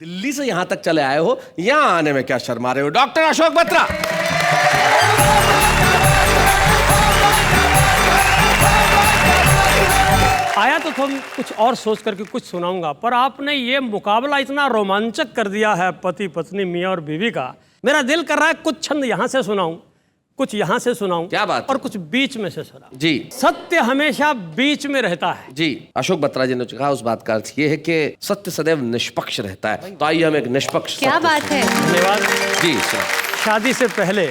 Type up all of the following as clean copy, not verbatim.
दिल्ली से यहां तक चले आए हो, यहां आने में क्या शर्मा रहे हो? डॉक्टर अशोक बत्रा। आया तो तुम कुछ और सोच करके कुछ सुनाऊंगा, पर आपने ये मुकाबला इतना रोमांचक कर दिया है पति पत्नी मियाँ और बीवी का, मेरा दिल कर रहा है कुछ छंद यहाँ से सुनाऊं, कुछ यहाँ से सुनाऊं, क्या बात है? और कुछ बीच में से सुनाऊं। जी, सत्य हमेशा बीच में रहता है। जी, अशोक बत्रा जी ने कहा, उस बात का अर्थ ये है कि सत्य सदैव निष्पक्ष रहता है। तो आइए हम एक निष्पक्ष क्या सत्य बात है। धन्यवाद। जी सुना, शादी से पहले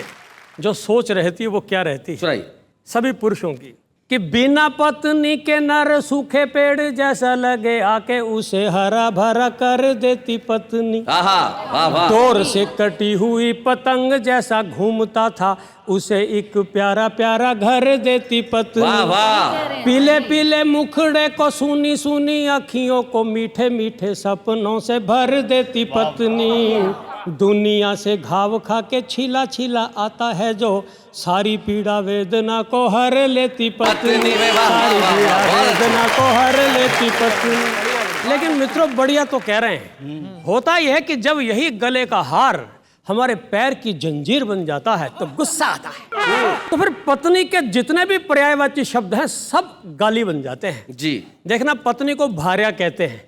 जो सोच रहती है वो क्या रहती है सुनाइए। सभी पुरुषों की, कि बिना पत्नी के नर सूखे पेड़ जैसा लगे आके उसे हरा भरा कर देती पत्नी। आहा, वाह वाह। डोर से कटी हुई पतंग जैसा घूमता था उसे एक प्यारा प्यारा घर देती पत्नी। वाह वाह। पीले पीले मुखड़े को सुनी सुनी अखियों को मीठे मीठे सपनों से भर देती पत्नी। दुनिया से घाव खा के छिला छिला आता है जो सारी पीड़ा वेदना को हर लेती पत्नी। सारी पीड़ा वेदना को हर लेती पत्नी। लेकिन मित्रों बढ़िया तो कह रहे हैं, होता यह है कि जब यही गले का हार हमारे पैर की जंजीर बन जाता है तो गुस्सा आता है, तो फिर पत्नी के जितने भी पर्यायवाची शब्द हैं सब गाली बन जाते हैं। जी, देखना, पत्नी को भार्या कहते हैं,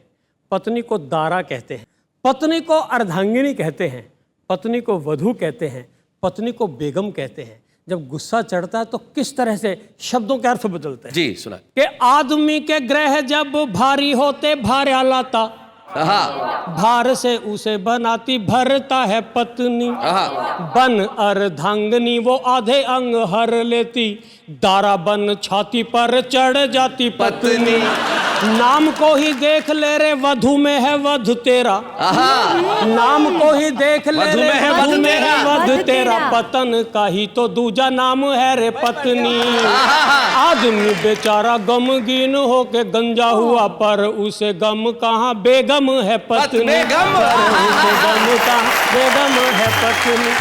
पत्नी को दारा कहते हैं, पत्नी को अर्धांगिनी कहते हैं, पत्नी को वधू कहते हैं, पत्नी को बेगम कहते हैं। जब गुस्सा चढ़ता है तो किस तरह से शब्दों के अर्थ बदलते हैं। जी सुना। कि आदमी के ग्रह जब भारी होते भार्या लाता, भार से उसे बनाती भरता है पत्नी। बन अर्धांगनी वो आधे अंग हर लेती, दारा बन छाती पर चढ़ जाती पत्नी। नाम को ही देख ले रे वधू में है वध तेरा, नाम को ही देख ले रे वधू में है वध तेरा, पतन का ही तो दूजा नाम है रे पत्नी। आदमी बेचारा गमगीन होके गंजा हुआ, पर उसे गम कहाँ बेगम है पत्नी। बेगम है पत्नी।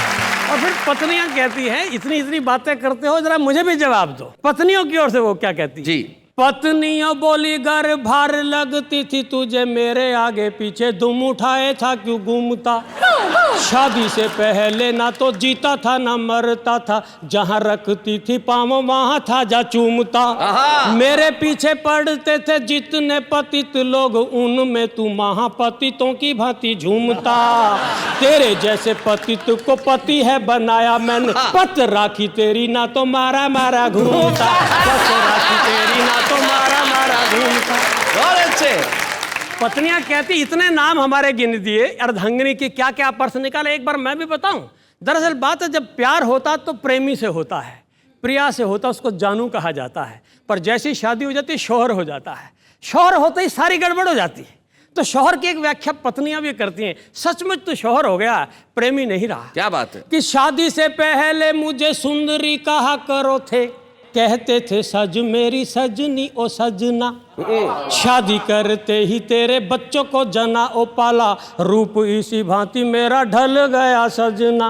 और फिर पत्नियां कहती हैं, इतनी इतनी बातें करते हो, जरा मुझे भी जवाब दो। पत्नियों की ओर से वो क्या कहती है? जी, पत्नियों बोली घर भार लगती थी तुझे, मेरे आगे पीछे दुम उठाए था क्यों घूमता। शादी से पहले ना तो जीता था ना मरता था, जहाँ रखती थी पाँव वहाँ था जा चूमता। मेरे पीछे पड़ते थे जितने पतित लोग, उनमें तू महापतितों की भांति झूमता। तेरे जैसे पतित को पति है बनाया मैंने, पत राखी तेरी ना तो मारा मारा घूमता, पत राखी तेरी ना तो मारा मारा घूमता। बहुत अच्छे। पत्नियां कहती इतने नाम हमारे गिन दिए, अर्धांगिनी की क्या क्या पर्स निकाले, एक बार मैं भी बताऊं। दरअसल बात है, जब प्यार होता तो प्रेमी से होता है, प्रिया से होता उसको जानू कहा जाता है, पर जैसी शादी हो जाती है शौहर हो जाता है। शौहर होते ही सारी गड़बड़ हो जाती है। तो शौहर की एक व्याख्या पत्नियां भी करती हैं, सचमुच तो शौहर हो गया, प्रेमी नहीं रहा। क्या बात है? कि शादी से पहले मुझे सुंदरी कहा करो थे, कहते थे सज मेरी सजनी ओ सजना। शादी करते ही तेरे बच्चों को जना ओ पाला, रूप इसी भांति मेरा ढल गया सजना।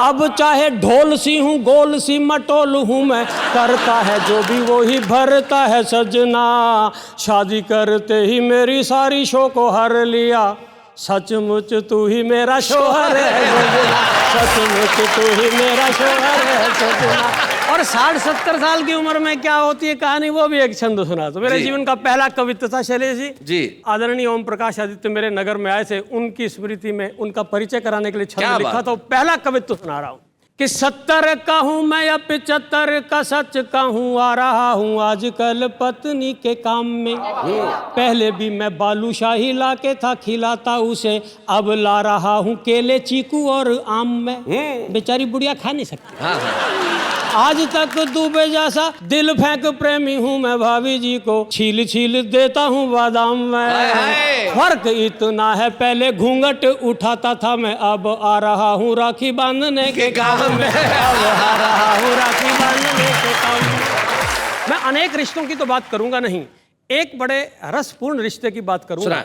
अब चाहे ढोल सी हूँ गोल सी मटोल हूँ मैं, करता है जो भी वो ही भरता है सजना। शादी करते ही मेरी सारी शो को हर लिया, सचमुच तू ही मेरा शोहर है सजना, सचमुच तू ही मेरा शोहर है सजना। और 60-70 साल की उम्र में क्या होती है कहानी, वो भी एक छंद सुना। तो मेरे जीवन का पहला कवित्व था शैलेश जी। आदरणीय ओम प्रकाश आदित्य मेरे नगर में आए थे, उनकी स्मृति में उनका परिचय कराने के लिए छंद लिखा, तो पहला कवित्व सुना रहा हूँ। कि 70 का हूँ मैं या 75 का सच का हूँ, आ रहा हूँ आजकल पत्नी के काम में। पहले भी मैं बालूशाही ला के था खिलाता उसे, अब ला रहा हूँ केले चीकू और आम में। बेचारी बुढ़िया खा नहीं सकती। आज तक डूबे जैसा दिल फेंक प्रेमी हूँ मैं, भाभी जी को छील छील देता हूँ बादाम में। फर्क इतना है, पहले घूंघट उठाता था मैं, अब आ रहा हूँ राखी बांधने के काम में। अब आ रहा हूँ राखी बांधने के काम में। मैं अनेक रिश्तों की तो बात करूंगा नहीं, एक बड़े रसपूर्ण रिश्ते की बात करूंगा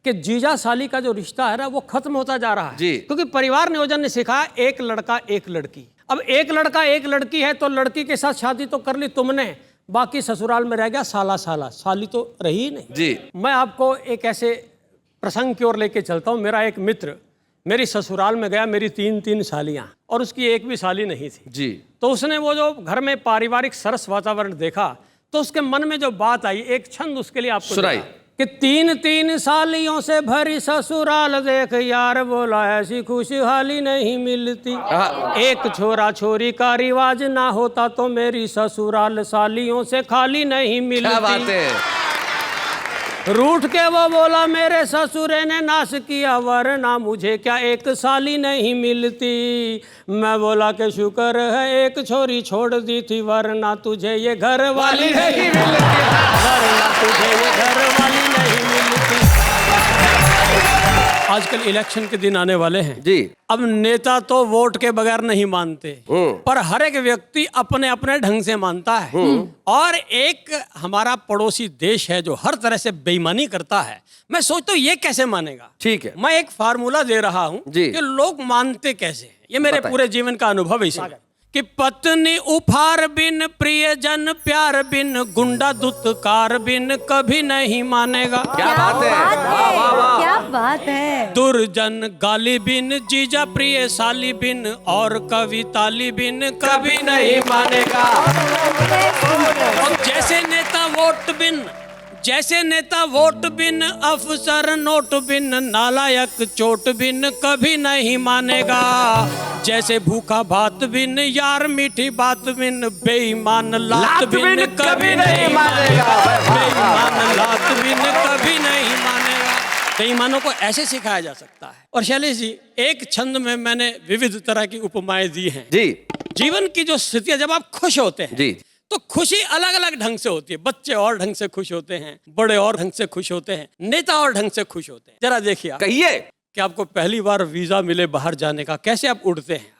कि जीजा साली का जो रिश्ता है ना वो खत्म होता जा रहा है। क्योंकि परिवार नियोजन ने सिखाया एक लड़का एक लड़की। अब एक लड़का एक लड़की है तो लड़की के साथ शादी तो कर ली तुमने, बाकी ससुराल में रह गया साला साला, साली तो रही ही नहीं। मैं आपको एक ऐसे प्रसंग की ओर लेके चलता हूँ। मेरा एक मित्र मेरी ससुराल में गया, मेरी 3 सालियाँ और उसकी एक भी साली नहीं थी जी। तो उसने वो जो घर में पारिवारिक सरस वातावरण देखा तो उसके मन में जो बात आई, एक छंद उसके लिए आपको सुनाई कि 3 सालियों से भरी ससुराल देख यार, बोला ऐसी खुशहाली नहीं मिलती। एक छोरा छोरी का रिवाज ना होता तो मेरी ससुराल सालियों से खाली नहीं मिलती। क्या बात है। रूठ के वो बोला मेरे ससुरे ने नाश किया, वरना मुझे क्या एक साली नहीं मिलती। मैं बोला कि शुक्र है एक छोरी छोड़ दी थी, वरना तुझे ये घर वाली नहीं मिलती, वरना तुझे ये घर वाली नहीं मिलती। आजकल इलेक्शन के दिन आने वाले हैं जी। अब नेता तो वोट के बगैर नहीं मानते, पर हर एक व्यक्ति अपने अपने ढंग से मानता है। और एक हमारा पड़ोसी देश है जो हर तरह से बेईमानी करता है। मैं सोचता हूँ ये कैसे मानेगा। ठीक है, मैं एक फार्मूला दे रहा हूँ कि लोग मानते कैसे हैं। ये मेरे पूरे जीवन का अनुभव है इसमें कि पत्नी उपहार बिन, प्रियजन प्यार बिन, गुंडा दुत्कार बिन कभी नहीं मानेगा। क्या बात है, वाह वाह वाह, क्या बात है। दुर्जन गाली बिन, जीजा प्रिय साली बिन और कवि ताली बिन कभी नहीं मानेगा। और जैसे नेता वोट बिन, जैसे नेता वोट बिन, अफसर नोट बिन, नालायक चोट बिन कभी नहीं मानेगा। जैसे भूखा भात बिन, यार मीठी बात बिन, बेईमान लात बिन कभी नहीं मानेगा। बेईमान लात बिन कभी नहीं मानेगा। बेईमानों को ऐसे सिखाया जा सकता है। और शैलेश जी, एक छंद में मैंने विविध तरह की उपमाएं दी हैं जी। जीवन की जो स्थिति है, जब आप खुश होते हैं जी तो खुशी अलग अलग ढंग से होती है। बच्चे और ढंग से खुश होते हैं, बड़े और ढंग से खुश होते हैं, नेता और ढंग से खुश होते हैं। जरा देखिए आप, कहिए कि आपको पहली बार वीजा मिले बाहर जाने का, कैसे आप उड़ते हैं।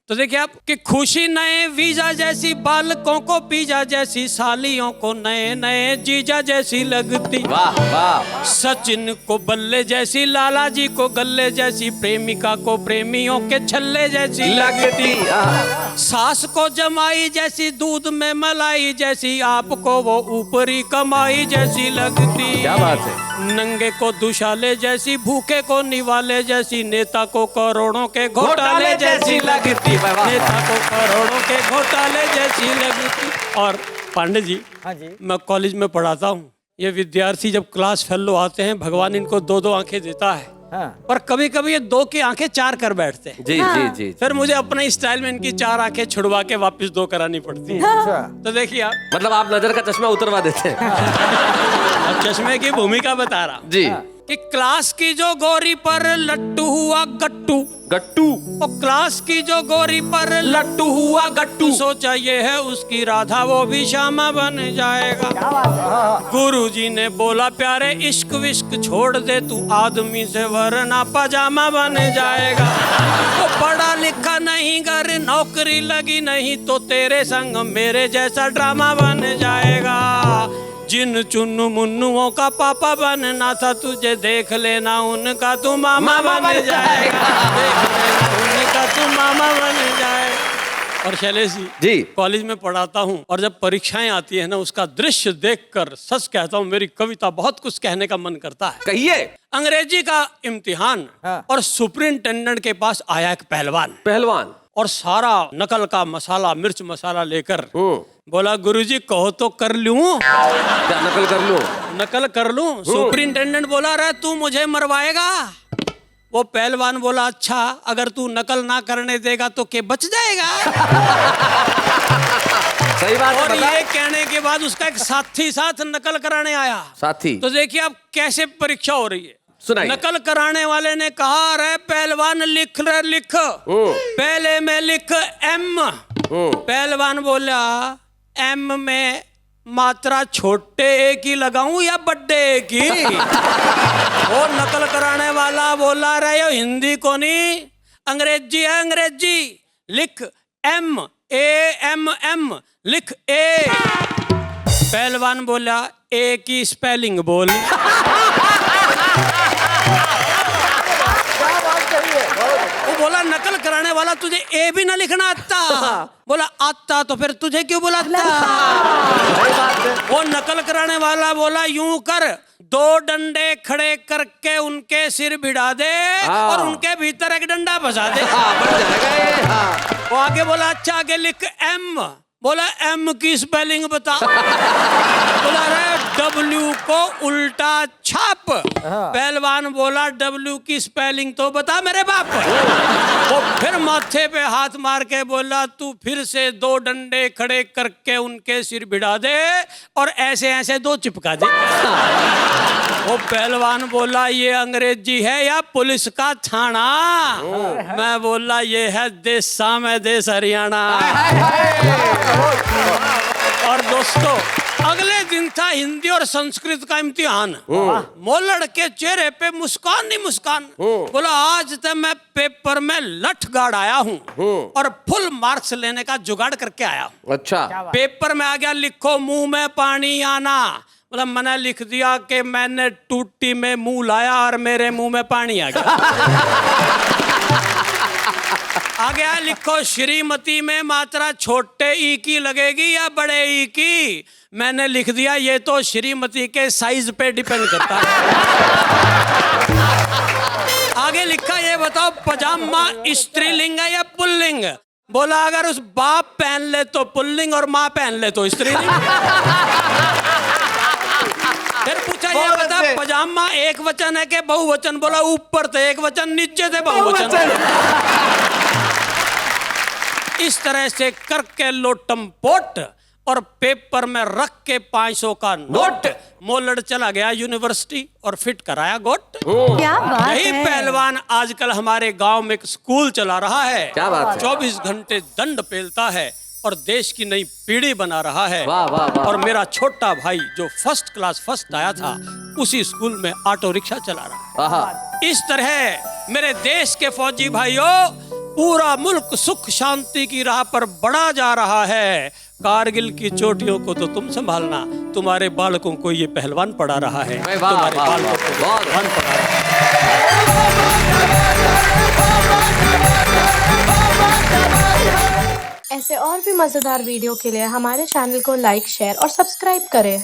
तो देखिए आप कि खुशी नए वीजा जैसी, बालकों को पिज्जा जैसी, सालियों को नए नए जीजा जैसी लगती। वाह वाह। सचिन को बल्ले जैसी, लाला जी को गल्ले जैसी, प्रेमिका को प्रेमियों के छल्ले जैसी लगती। सास को जमाई जैसी, दूध में मलाई जैसी, आपको वो ऊपरी कमाई जैसी लगती। क्या बात है। नंगे को दुशाले जैसी, भूखे को निवाले जैसी, नेता को करोड़ों के घोटाले जैसी लगती। नेता को करोड़ों के घोटाले जैसी लगती। और पांडे जी, हाँ जी, मैं कॉलेज में पढ़ाता हूँ। ये विद्यार्थी जब क्लास फेलो आते हैं, भगवान इनको 2-2 आंखें देता है। हाँ। पर कभी कभी ये 2 की आंखें 4 कर बैठते हैं। जी हाँ। जी जी। फिर मुझे अपने स्टाइल में इनकी 4 आंखें छुड़वा के वापस 2 करानी पड़ती है। अच्छा। तो देखिए आप, मतलब आप नजर का चश्मा उतरवा देते हैं। अब चश्मे की भूमिका बता रहा हूं जी। कि क्लास की जो गोरी पर लट्टू हुआ गट्टू, गट्टू। और क्लास की जो गोरी पर लट्टू हुआ गट्टू, सोचा ये है उसकी राधा, वो भी श्यामा बन जाएगा। गुरुजी ने बोला प्यारे इश्क विश्क छोड़ दे तू, आदमी से वरना पजामा बन जाएगा। तो पढ़ा लिखा नहीं, घर नौकरी लगी नहीं, तो तेरे संग मेरे जैसा ड्रामा बन जाएगा। जिन चुन्नू मुन्नुओं का पापा बनना था तुझे, देख लेना उनका तू मामा बन जाएगा। देख लेना उनका तू मामा बन जाएगा। और शैलेश जी, कॉलेज में पढ़ाता हूँ और जब परीक्षाएं आती है ना, उसका दृश्य देखकर सच कहता हूँ मेरी कविता बहुत कुछ कहने का मन करता है। कहिए। अंग्रेजी का इम्तिहान और सुपरिंटेंडेंट के पास आया एक पहलवान। पहलवान और सारा नकल का मसाला, मिर्च मसाला लेकर बोला गुरुजी कहो तो कर लूं। क्या नकल कर लूं? नकल कर लूं। सुपरिंटेंडेंट बोला रहा तू मुझे मरवाएगा। वो पहलवान बोला अच्छा, अगर तू नकल ना करने देगा तो के बच जाएगा। सही बात है। और ये कहने के बाद उसका एक साथी साथ नकल कराने आया। साथी। तो देखिए अब कैसे परीक्षा हो रही है। सुनाइए। नकल कराने वाले ने कहा अरे पहलवान लिख रहे लिख, पहले में लिख एम। पहलवान बोला एम में मात्रा छोटे ए की लगाऊं या बड्डे ए की। वो नकल कराने वाला बोला रहे हो हिंदी को नहीं, अंग्रेजी है अंग्रेजी, लिख एम ए एम एम, लिख ए। पहलवान बोला ए की स्पेलिंग बोल। वो बोला नकल कराने कराने वाला, तुझे ए भी ना लिखना आता? बोला आता, तो फिर तुझे क्यों बुलाता? वो नकल कराने वाला बोला यूं कर, 2 डंडे खड़े करके उनके सिर भिड़ा दे और उनके भीतर एक डंडा फंसा दे। बन जाएगा ये। वो आगे बोला अच्छा आगे लिख एम। बोला एम की स्पेलिंग बता। बोला रे W को उल्टा छाप। पहलवान बोला W की स्पेलिंग तो बता मेरे बाप। वो फिर माथे पे हाथ मार के बोला तू फिर से 2 डंडे खड़े करके उनके सिर भिड़ा दे और ऐसे ऐसे 2 चिपका दे। वो पहलवान बोला ये अंग्रेजी है या पुलिस का थाना? मैं बोला ये है देसा में देश हरियाणा। और दोस्तों अगले दिन था हिंदी और संस्कृत का इम्तिहान। मोलड़ के चेहरे पे मुस्कान नहीं मुस्कान। बोला आज तक मैं पेपर में लठ गाड़ आया हूँ और फुल मार्क्स लेने का जुगाड़ करके आया हूँ। अच्छा। पेपर में आ गया लिखो मुंह में पानी आना। मतलब मैंने लिख दिया कि मैंने टूटी में मुंह लाया और मेरे मुंह में पानी आ गया। आ गया लिखो श्रीमती में मात्रा छोटे ई की लगेगी या बड़े ई की? मैंने लिख दिया ये तो श्रीमती के साइज पे डिपेंड करता है। आगे लिखा ये बताओ पजामा स्त्रीलिंग है या पुल्लिंग? बोला अगर उस बाप पहन ले तो पुल्लिंग और माँ पहन ले तो स्त्रीलिंग। फिर पूछा ये बता पजामा एक वचन है कि बहुवचन? बोला ऊपर थे एक वचन नीचे थे बहुवचन। इस तरह से करके लोटम पोट और पेपर में रख के 500 का नोट मोलड़ चला गया यूनिवर्सिटी और फिट कराया गोट। क्या बात है। यही पहलवान आजकल हमारे गांव में एक स्कूल चला रहा है। क्या बात है। 24 घंटे दंड पेलता है और देश की नई पीढ़ी बना रहा है। वाह वाह वाह। और मेरा छोटा भाई जो फर्स्ट क्लास फर्स्ट आया था उसी स्कूल में ऑटो रिक्शा चला रहा है। इस तरह मेरे देश के फौजी भाइयों पूरा मुल्क सुख शांति की राह पर बढ़ा जा रहा है। कारगिल की चोटियों को तो तुम संभालना, तुम्हारे बालकों को ये पहलवान पढ़ा रहा है। तुम्हारे बालकों को पहलवान पढ़ा रहा है। ऐसे और भी मजेदार वीडियो के लिए हमारे चैनल को लाइक, शेयर और सब्सक्राइब करें।